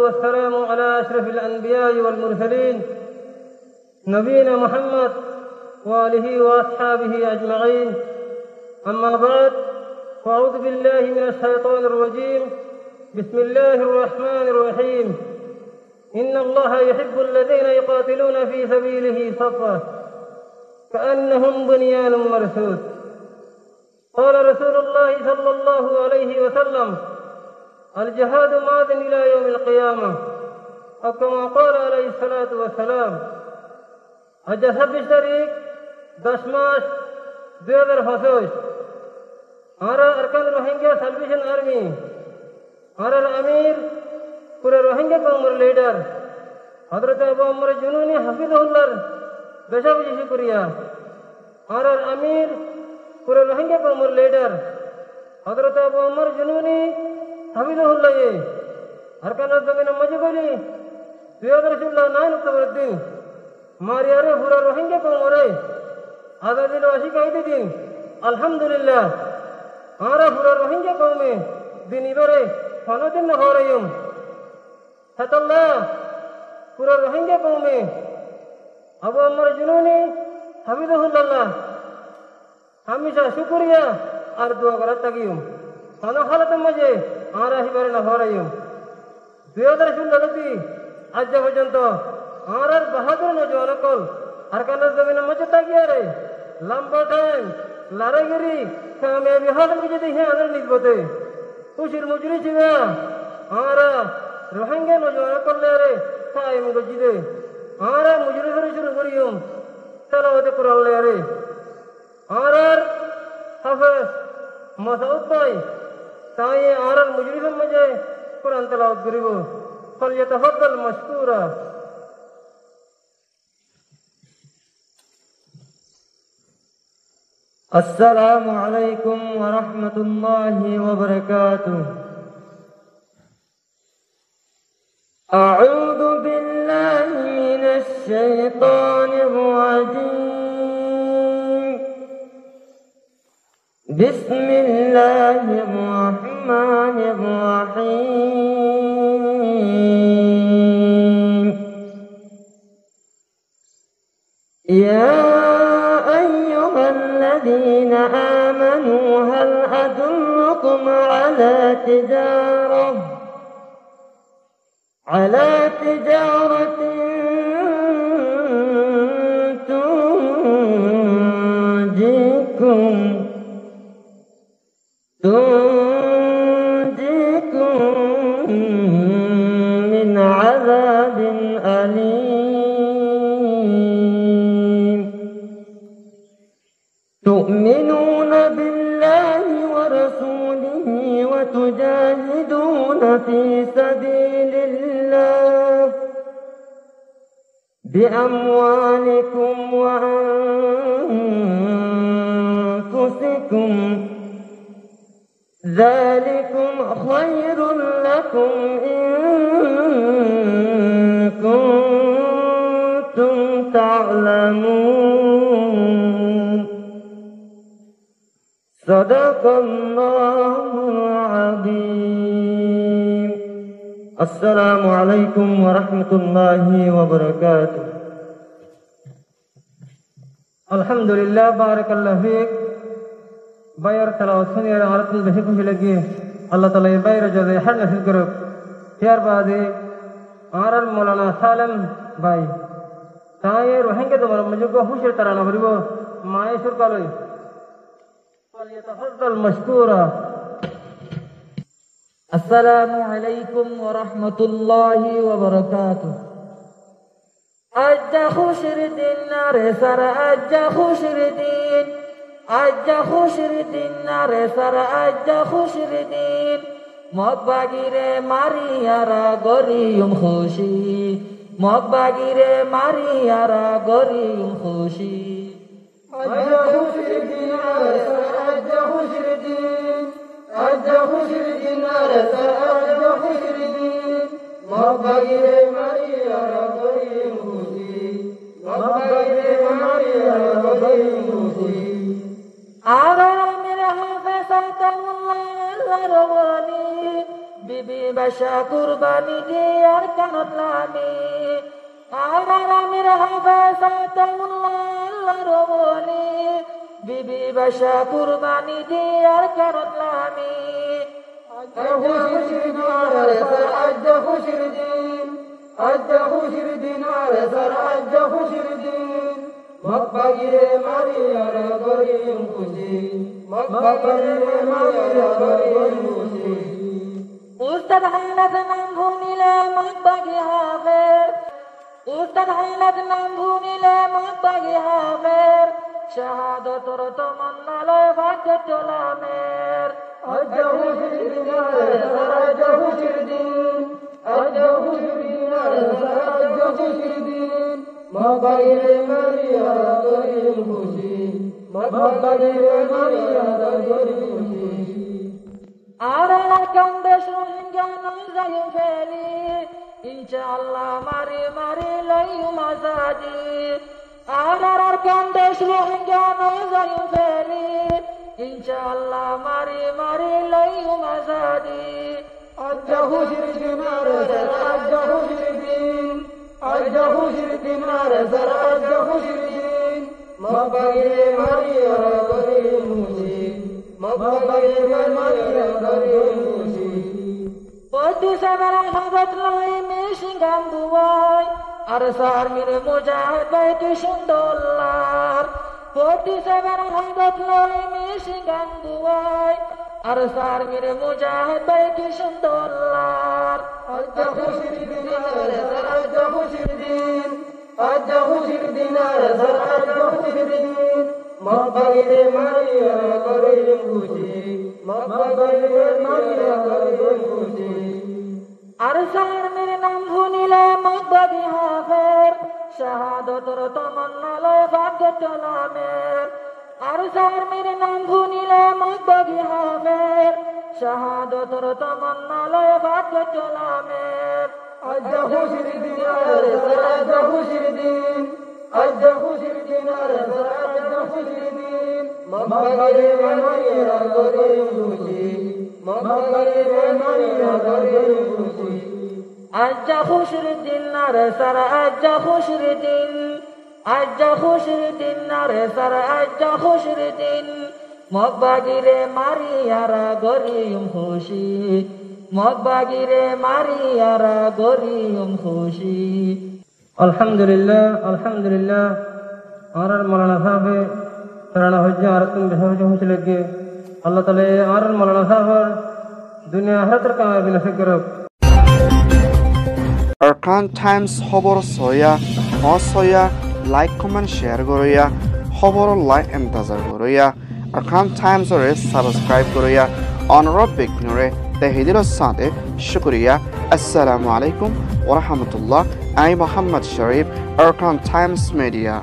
والسلام على أشرف الأنبياء والمرسلين نبينا محمد وآله وأصحابه أجمعين. أما بعد، فأعوذ بالله من الشيطان الرجيم. بسم الله الرحمن الرحيم. إن الله يحب الذين يقاتلون في سبيله صفا كأنهم بنيان مرصوص. قال رسول الله صلى الله عليه وسلم: الجهاد ماض إلى يوم القيامة، أو كما قال عليه الصلاة والسلام. আজ 26 তারিখ 10 মাস 2025 আমরা আরকান রোহিঙ্গা সালভেশন আর্মি আর আমির পুরো রোহিঙ্গা কওমের লিডার হযরত আবু আমর জুনুনি হাফিজাহুল্লাহ বেশাবেশি শুকরিয়া। আর আমির পুরো রোহিঙ্গা কওমের লিডার হযরত আবু আমর জুনুনি হাফিজাহুল্লাহ আরকানের জমিনে মজবুরি 2009 অক্টোবর দিন মারিয়ারে পুরো রোহিঙ্গা কওমরে আজাদিল ওয়াশিকাইদি দিন আলহামদুলিল্লাহ আমরা পুরো রোহিঙ্গা কওমে দিন ইবরে সনদিন হরাইম হাতাল্লাহ পুরো রোহিঙ্গা কওমে আবু আমর জুনুনি হাফিজাহুল্লাহ হামেশা শুকরিয়া আর দোয়া করার তাকিম কোন হালতের মাঝে আমরা হিবারে না হরাইম 2016 আজ পর্যন্ত আমরা বাহাদুর নজওয়ান কল আরকানের জমিনের মাঝে তাকিয়ে রে লম্বা টাইম লড়াইগিরি কামিয়াবি হাসিল করে যদি হ্যাঁ আনের নিজবতে খুশির মুজরি ছিল আমরা রোহিঙ্গা নজওয়ান করলে রে কায়েম গজিদে আমরা মুজরি ধরে শুরু করিম তেলাওয়াতে কোরআন রে আমরা হাফেজ মাসউদ ভাই তাই আমরা মুজরিদের মাঝে কোরআন তেলাওয়াত করিব। ফালইয়াতাফাদ্দাল মাশকুরা। السلام عليكم ورحمة الله وبركاته. أعوذ بالله من الشيطان الرجيم. بسم الله الرحمن الرحيم. يا الذين آمنوا هل أدلكم على تجارة تنجيكم من عذاب أليم. تؤمنون بالله ورسوله وتجاهدون في سبيل الله بأموالكم وأنفسكم، ذلكم خير لكم إن كنتم تعلمون. صدق الله العظيم. السلام عليكم ورحمة الله وبركاته. الحمد لله بارك الله فيك. باير تلاوت سنير عرض بشكل لگی اللہ تعالی باير جزائے ہر نصیب کرو. تیار بعدی آرال مولانا سالم بائی تائیں روحنگے دمر مجھو کو خوشی ترانا بریبو مائے شر کالوئی فليتفضل مشكورا. السلام عليكم ورحمة الله وبركاته. أجا خشر الدين نار سر أجا خشر الدين أجا خشر الدين نار سر أجا خشر الدين موت باگیره ماریارا گوریم خوشی موت باگیره ماریارا گوریم خوشی. أجا خشر الدين نار سر أجا خشر الدين أجا خشر الدين نار سر أجا خشر الدين موت باگیره ماریارا گوریم خوشی موت باگیره ماریارا گوریم خوشی. آرام میرا حافظ الله الرغبانی بی بی বাসা কুরবানি দিয়ার কানত লামি আমার আমির হাফেজাতুল্লাহ রবলি বিবি বাসা কুরবানি দিয়ার কানত লামি মকবাগিরে মারিয়ার গরিম খুশি মকবাগিরে মারিয়ার গরিম খুশি উস্তাদ হাইনাত নাম ভুনিলে মকবাগি হাফের উস্তাদ হাইনাত নাম ভুনিলে মকবাগি হাফের শাহাদতর তমন্না লয় ভাগ্য তোলামের আজহু শিরদিনার আজহু শিরদিন আজহু শিরদিনার আজহু শিরদিন মকবাগিরে মারিয়ার গরিম খুশি মকবাগিরে মারিয়ার গরিম খুশি আরার কান্দেশ রোহিঙ্গা নজায়ুম ফেলি ইনশাআল্লাহ মারি মারি লইম আজাদি আরার কান্দেশ রোহিঙ্গা নজায়ুম ফেলি ইনশাআল্লাহ মারি মারি লইম আজাদি আজহু শিরদিনার আজহু শিরদিন আজহু শিরদিনার আজহু শিরদিন মকবাগিরে মারিয়ার গরিম খুশি মকবাগিরে মারিয়ার গরিম খুশি পতি সাবার হাজত লাই মিশিঙ্গাম বুয়াই আর সার মিরে মুজাহিদ বাইতি সুন্দরলার পতি সাবার হাজত লাই মিশিঙ্গাম বুয়াই আর সার মিরে মুজাহিদ বাইতি সুন্দরলার আজহু শিরদিনার আজহু শিরদিন আজহু শিরদিনার আজহু শিরদিন মকবাগিরে মারিয়ার গরিম খুশি মকবাগিরে মারিয়ার গরিম খুশি আর সার মেরে নাম ভুনিলে মকবাগি হাফের শাহাদতর তমন্না লয় ভাগ্য তোলামের আর সার মেরে নাম ভুনিলে মকবাগি হাফের শাহাদতর তমন্না লয় ভাগ্য তোলামের আজহু শিরদিনার আজহু শিরদিন আজহু শিরদিনার আজহু শিরদিন মকবাগিরে মারিয়ার গরিম খুশি মকবাগিরে মারিয়ার গরিম খুশি আজ্জা খুশির দিন না রে সারা আজ্জা খুশির দিন আজ্জা খুশির দিন না রে সারা আজ্জা খুশির দিন মকবাগিরে মারিয়ারা গরিম খুশি মকবাগিরে মারিয়ারা গরিম খুশি আলহামদুলিল্লাহ আলহামদুলিল্লাহ আর মৌলানা সাহেব রানা হজ্জা আর তুম বেহজ হইছিল গে আল্লাহ তাআলা আর মৌলানা সাহেব দুনিয়া আখিরাতের কামাই নসিব করুক Arkan Times খবর সয়া অসয়া লাইক কমেন্ট শেয়ার করিয়া খবর লাইক এন্তাজার করিয়া Arkan Times রে সাবস্ক্রাইব করিয়া অনুরোধ বিঘ্নরে তাহিদির সাথে শুকরিয়া আসসালামু আলাইকুম ওয়া রাহমাতুল্লাহ I Mohammad Sharif Arkan Times media